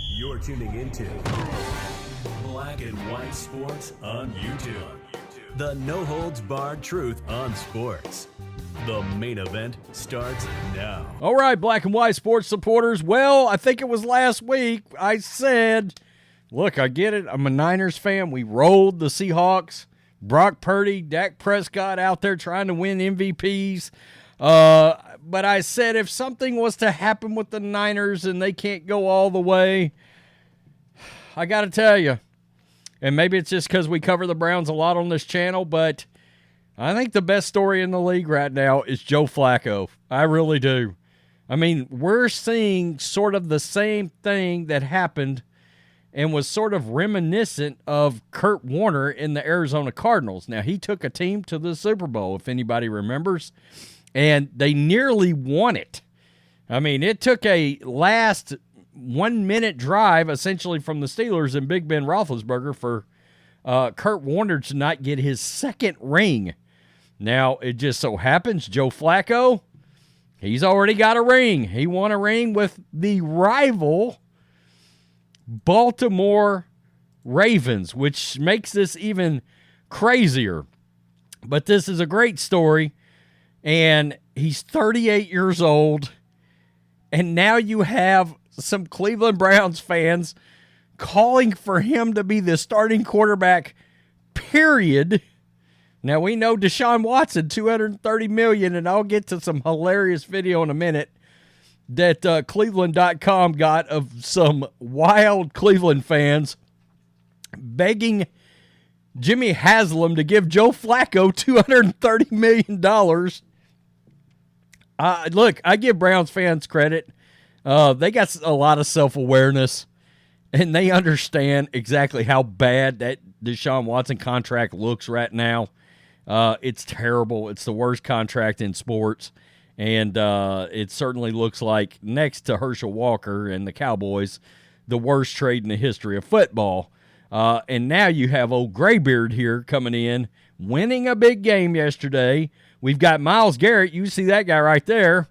You're tuning into Black and White Sports on YouTube. The no-holds-barred truth on sports. The main event starts now. All right, Black and White Sports supporters. Well, I think it was last week I said, look, I get it. I'm a Niners fan. We rolled the Seahawks. Brock Purdy, Dak Prescott out there trying to win MVPs. But I said if something was to happen with the Niners and they can't go all the way, I got to tell you, and maybe it's just because we cover the Browns a lot on this channel, but I think the best story in the league right now is Joe Flacco. I really do. I mean, we're seeing sort of the same thing that happened and was sort of reminiscent of Kurt Warner in the Arizona Cardinals. Now, he took a team to the Super Bowl, if anybody remembers, and they nearly won it. I mean, it took a last 1-minute drive, essentially, from the Steelers and Big Ben Roethlisberger for Kurt Warner to not get his second ring. Now, it just so happens Joe Flacco, he's already got a ring. He won a ring with the rival Baltimore Ravens, which makes this even crazier. But this is a great story, and he's 38 years old, and now you have some Cleveland Browns fans calling for him to be the starting quarterback, period. Now, we know Deshaun Watson, $230 million, and I'll get to some hilarious video in a minute that Cleveland.com got of some wild Cleveland fans begging Jimmy Haslam to give Joe Flacco $230 million. Look, I give Browns fans credit. They got a lot of self-awareness, and they understand exactly how bad that Deshaun Watson contract looks right now. It's terrible. It's the worst contract in sports. And it certainly looks like, next to Herschel Walker and the Cowboys, the worst trade in the history of football. And now you have old Graybeard here coming in, winning a big game yesterday. We've got Myles Garrett. You see that guy right there.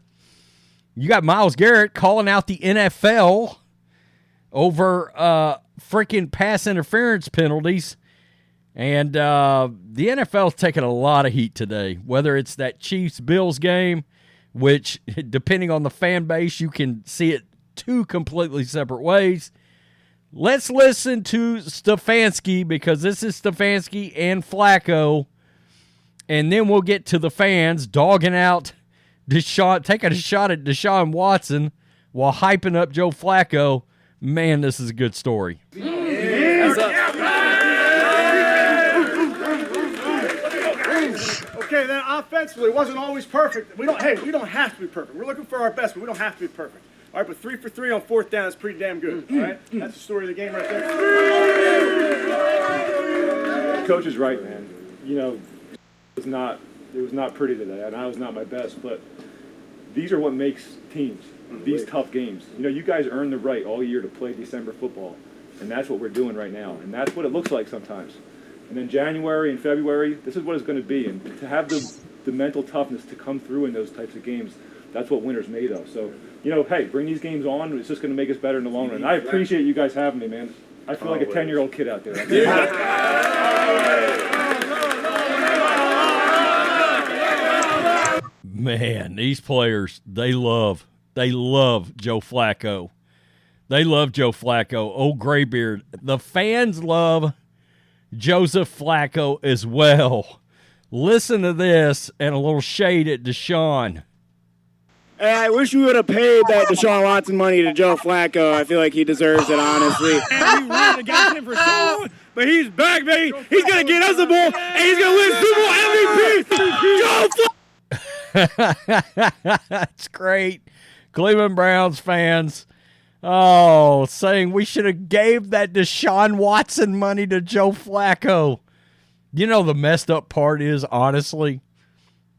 You got Myles Garrett calling out the NFL over freaking pass interference penalties. And the NFL's taking a lot of heat today, whether it's that Chiefs-Bills game, which, depending on the fan base, you can see it two completely separate ways. Let's listen to Stefanski, because this is Stefanski and Flacco, and then we'll get to the fans dogging out Deshaun, taking a shot at Deshaun Watson while hyping up Joe Flacco. Man, this is a good story. Okay, then offensively, it wasn't always perfect. We don't have to be perfect. We're looking for our best, but we don't have to be perfect. All right, but 3 for 3 on fourth down is pretty damn good. All right, that's the story of the game right there. The coach is right, man. You know, it was not pretty today, and I was not my best. But these are what makes teams. These tough games. You know, you guys earn the right all year to play December football, and that's what we're doing right now, and that's what it looks like sometimes. And then January and February, this is what it's going to be. And to have the mental toughness to come through in those types of games, that's what winter's made of. So, you know, hey, bring these games on. It's just going to make us better in the long run. I appreciate you guys having me, man. I feel like a 10-year-old kid out there. Man, these players, they love Joe Flacco. They love Joe Flacco. Old Graybeard. The fans love Joseph Flacco as well. Listen to this and a little shade at Deshaun. Hey, I wish we would have paid that Deshaun Watson money to Joe Flacco. I feel like he deserves it, honestly. And we ran against him for so long, but he's back, baby. He's going to get us the ball, and he's going to win Super Bowl MVP. Joe Flacco! That's great. Cleveland Browns fans, saying we should have gave that Deshaun Watson money to Joe Flacco. You know, the messed up part is, honestly,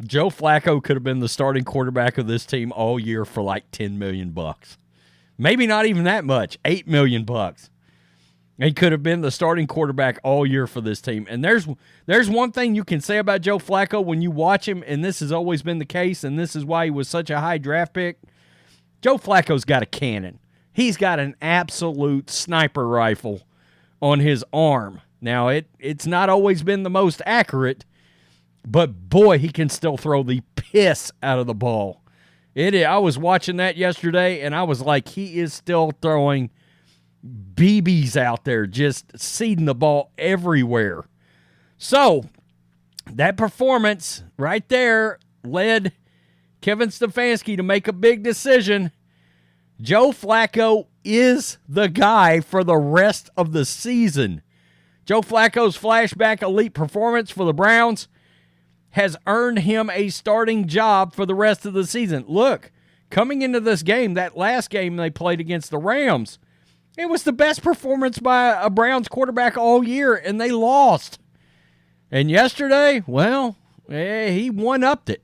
Joe Flacco could have been the starting quarterback of this team all year for like $10 million. Maybe not even that much, $8 million. He could have been the starting quarterback all year for this team. And there's one thing you can say about Joe Flacco when you watch him, and this has always been the case, and this is why he was such a high draft pick. Joe Flacco's got a cannon. He's got an absolute sniper rifle on his arm. Now, it's not always been the most accurate, but boy, he can still throw the piss out of the ball. I was watching that yesterday, and I was like, he is still throwing BBs out there, just seeding the ball everywhere. So, that performance right there led Kevin Stefanski to make a big decision. Joe Flacco is the guy for the rest of the season. Joe Flacco's flashback elite performance for the Browns has earned him a starting job for the rest of the season. Look, coming into this game, that last game they played against the Rams, it was the best performance by a Browns quarterback all year, and they lost. And yesterday, well, he one-upped it.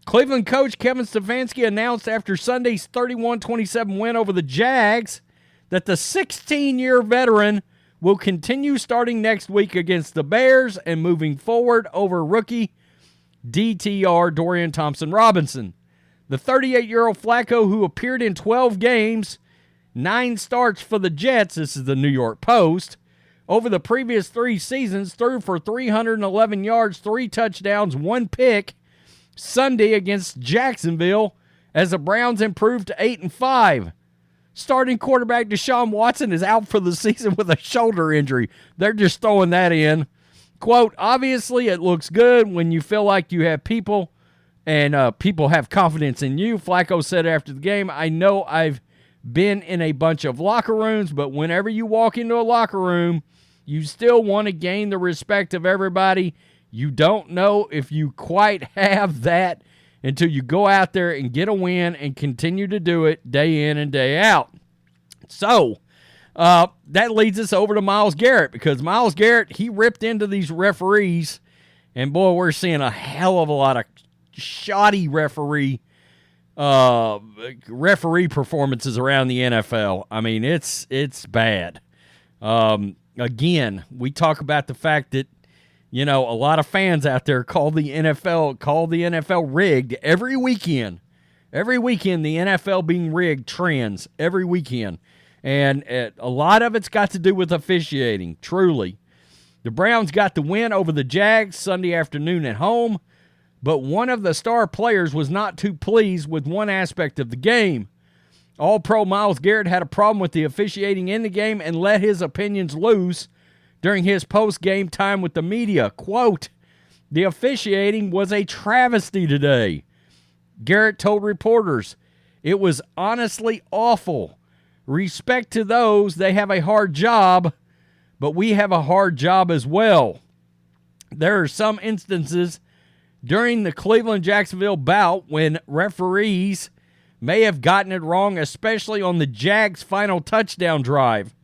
Cleveland coach Kevin Stefanski announced after Sunday's 31-27 win over the Jags that the 16-year veteran will continue starting next week against the Bears and moving forward over rookie DTR Dorian Thompson-Robinson. The 38-year-old Flacco, who appeared in 12 games, 9 starts for the Jets, this is the New York Post, over the previous 3 seasons, threw for 311 yards, 3 touchdowns, 1 pick Sunday against Jacksonville as the Browns improved to 8-5. Starting quarterback Deshaun Watson is out for the season with a shoulder injury. They're just throwing that in. Quote, obviously it looks good when you feel like you have people and people have confidence in you. Flacco said after the game, I know I've been in a bunch of locker rooms, but whenever you walk into a locker room, you still want to gain the respect of everybody. You don't know if you quite have that until you go out there and get a win and continue to do it day in and day out. So, that leads us over to Myles Garrett, because Myles Garrett, he ripped into these referees, and boy, we're seeing a hell of a lot of shoddy referee performances around the NFL. I mean, it's bad. Again, we talk about the fact that, you know, a lot of fans out there call the NFL rigged every weekend. Every weekend, the NFL being rigged trends every weekend. And a lot of it's got to do with officiating, truly. The Browns got the win over the Jags Sunday afternoon at home, but one of the star players was not too pleased with one aspect of the game. All-Pro Myles Garrett had a problem with the officiating in the game and let his opinions loose during his post-game time with the media. Quote, the officiating was a travesty today. Garrett told reporters, it was honestly awful. Respect to those, they have a hard job, but we have a hard job as well. There are some instances during the Cleveland-Jacksonville bout when referees may have gotten it wrong, especially on the Jags' final touchdown drive.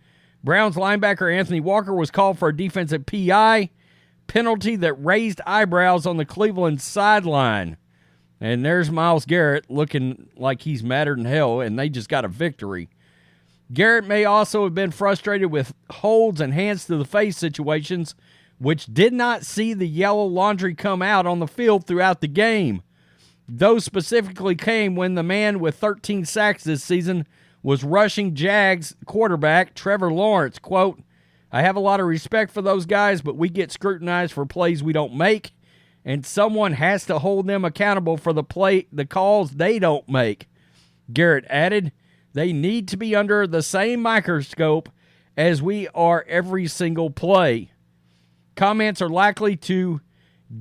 Browns linebacker Anthony Walker was called for a defensive PI penalty that raised eyebrows on the Cleveland sideline. And there's Myles Garrett looking like he's madder than hell, and they just got a victory. Garrett may also have been frustrated with holds and hands to the face situations, which did not see the yellow laundry come out on the field throughout the game. Those specifically came when the man with 13 sacks this season was rushing Jags quarterback Trevor Lawrence. Quote, I have a lot of respect for those guys, but we get scrutinized for plays we don't make, and someone has to hold them accountable for the calls they don't make. Garrett added, they need to be under the same microscope as we are every single play. Comments are likely to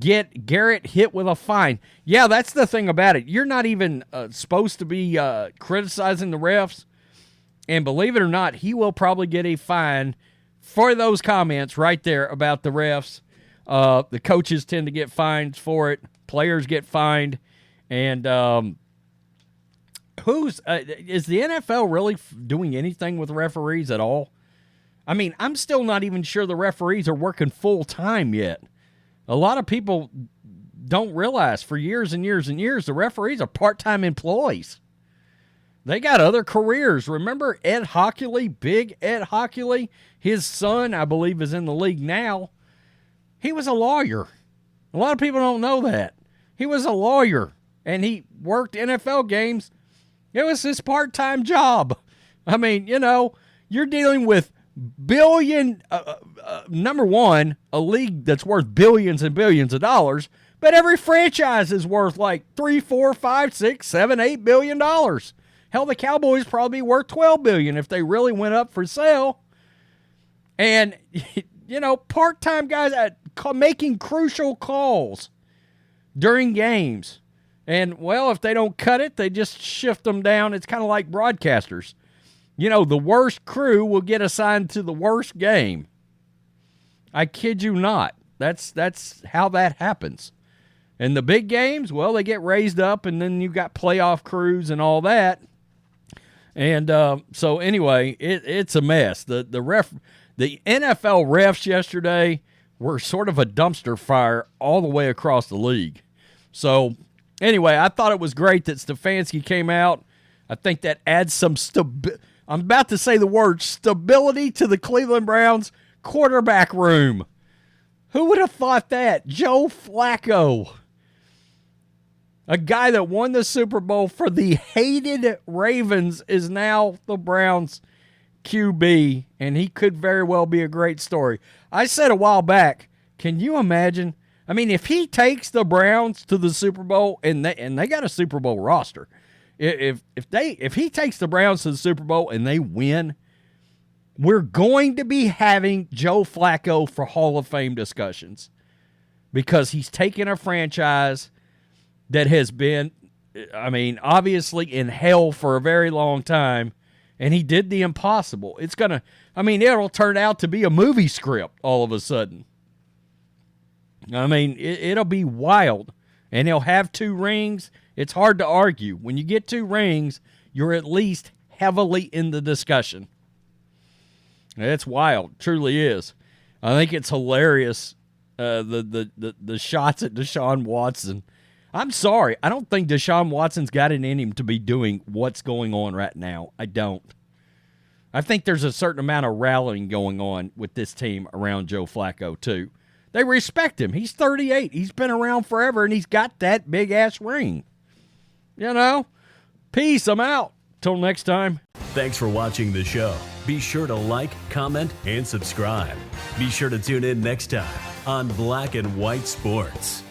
get Garrett hit with a fine. Yeah, that's the thing about it. You're not even supposed to be criticizing the refs. And believe it or not, he will probably get a fine for those comments right there about the refs. The coaches tend to get fines for it. Players get fined. And is the NFL really doing anything with referees at all? I mean, I'm still not even sure the referees are working full time yet. A lot of people don't realize for years and years and years, the referees are part-time employees. They got other careers. Remember Ed Hockley, big Ed Hockley? His son, I believe, is in the league now. He was a lawyer. A lot of people don't know that. He was a lawyer, and he worked NFL games. It was his part-time job. I mean, you're dealing with number one, a league that's worth billions and billions of dollars, but every franchise is worth like $3, $4, $5, $6, $7, $8 billion. Hell, the Cowboys probably worth $12 billion if they really went up for sale. And part-time guys making crucial calls during games. And, well, if they don't cut it, they just shift them down. It's kind of like broadcasters. The worst crew will get assigned to the worst game. I kid you not. That's how that happens. And the big games, well, they get raised up, and then you've got playoff crews and all that. And so anyway, it's a mess. The NFL refs yesterday were sort of a dumpster fire all the way across the league. So anyway, I thought it was great that Stefanski came out. I think that adds some I'm about to say the word stability to the Cleveland Browns quarterback room. Who would have thought that? Joe Flacco, a guy that won the Super Bowl for the hated Ravens, is now the Browns QB, and he could very well be a great story. I said a while back, can you imagine? I mean, if he takes the Browns to the Super Bowl, and they got a Super Bowl roster, if he takes the Browns to the Super Bowl and they win, we're going to be having Joe Flacco for Hall of Fame discussions, because he's taken a franchise that has been, obviously in hell for a very long time, and he did the impossible. It'll turn out to be a movie script all of a sudden. It'll be wild, and he'll have 2 rings. It's hard to argue. When you get 2 rings, you're at least heavily in the discussion. It's wild. Truly is. I think it's hilarious, the shots at Deshaun Watson. I'm sorry. I don't think Deshaun Watson's got it in him to be doing what's going on right now. I don't. I think there's a certain amount of rallying going on with this team around Joe Flacco, too. They respect him. He's 38. He's been around forever, and he's got that big-ass ring. Peace. I'm out. Till next time. Thanks for watching the show. Be sure to like, comment, and subscribe. Be sure to tune in next time on Black and White Sports.